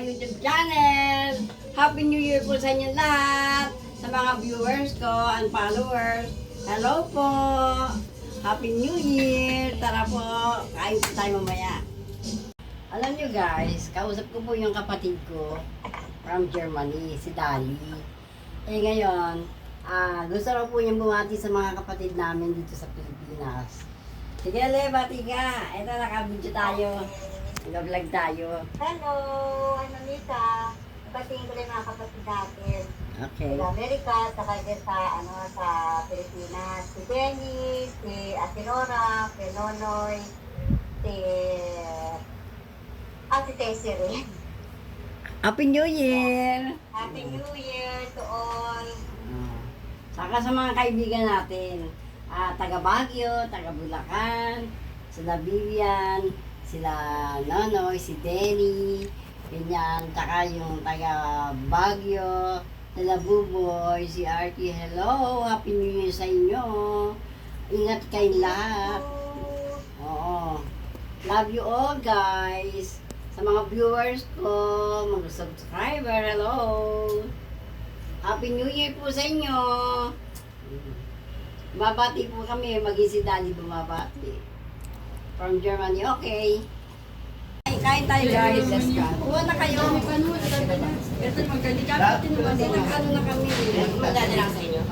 YouTube channel. Happy New Year po sa inyo lahat. Sa mga viewers ko and followers. Hello po. Happy New Year. Tara po, kain po tayo mamaya. Alam nyo guys, kausap ko po yung kapatid ko from Germany, si Dali. Eh ngayon, gusto raw po niyang bumati sa mga kapatid namin dito sa Pilipinas. Sige, Le, bati ka. Ito, naka-video tayo. Nag-vlog tayo. Hello, Anita. Batiin ko rin mga kapatid natin. Okay. Sa Amerika, saka din sa Pilipinas. Si Benny, si Ate Nora, si Nonoy, si Ate Tessie rin. Happy New Year! Happy New Year to all. Saka sa mga kaibigan natin, taga Baguio, taga Bulacan, sila Vivian, sila Nonoy, si Denny, ganyan, saka yung taga Baguio, sila Buboy, si Artie, hello, Happy New Year sa inyo. Ingat kayong lahat. Oo. Love you all guys. Sa mga viewers ko, mga subscriber, hello. Happy New Year po sa inyo. Babati po kami, maging si Dali bumabati. From Germany, okay. Kain tayo guys. Kuha na kayo. Nag-ano na kami. Magdali lang sa inyo.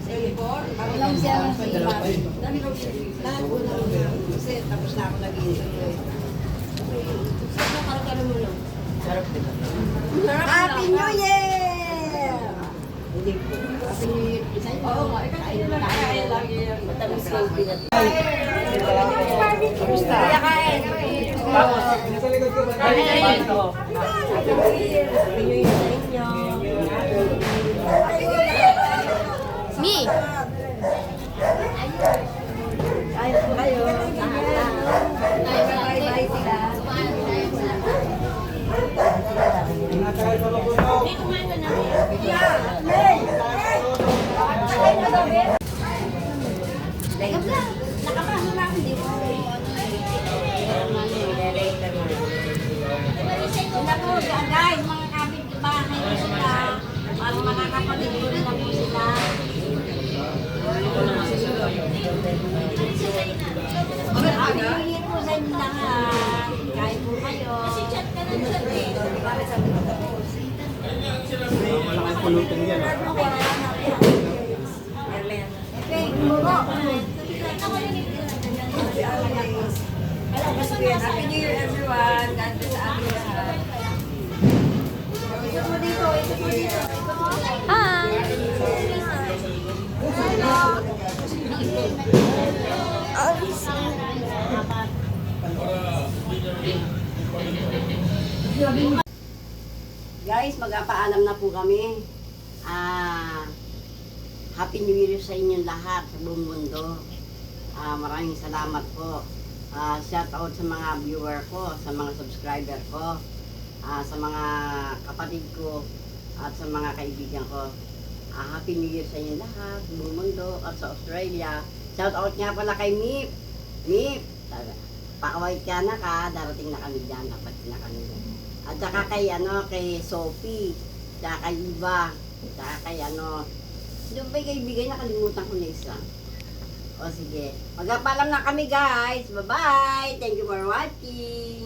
Sige po. Ako lang siya lang sa iyo. Lahat po na. Kasi tapos na ako nag-interview. Happy New Year! Hindi po. Happy New Year. Oo nga. Kain lagi yan. Matamis lang pinat. Kamusta? Kaya kain. Me. Kain po kayo. Bye-bye sila. Nakapasok na ako dito. Naku, guys, mga kapit-bahay na sila. Mga kapatid ko rin na po sila. Happy po sa inyo lahat. Kain po kayo. Malaking pulutin yan. Happy New Year everyone. God bless sa ating lahat. Ikot mo dito, ikot mo dito. Hi. Guys, magpapaalam na po kami. Happy New Year sa inyong lahat sa buong mundo. Maraming salamat po. Shout out sa mga viewer ko, sa mga subscriber ko, sa mga kapatid ko, at sa mga kaibigan ko. Happy New Year sa inyong lahat, sa buong mundo, at sa Australia. Shout out nga pala kay Mip. Mip, pakawait ka na ka, darating na kami dyan, dapat na kami. At saka kay Sophie, saka kay Iva, saka kay yung ba kaibigan, nakalimutan ko na isa. O sige, magpapaalam na kami guys. Bye-bye. Thank you for watching.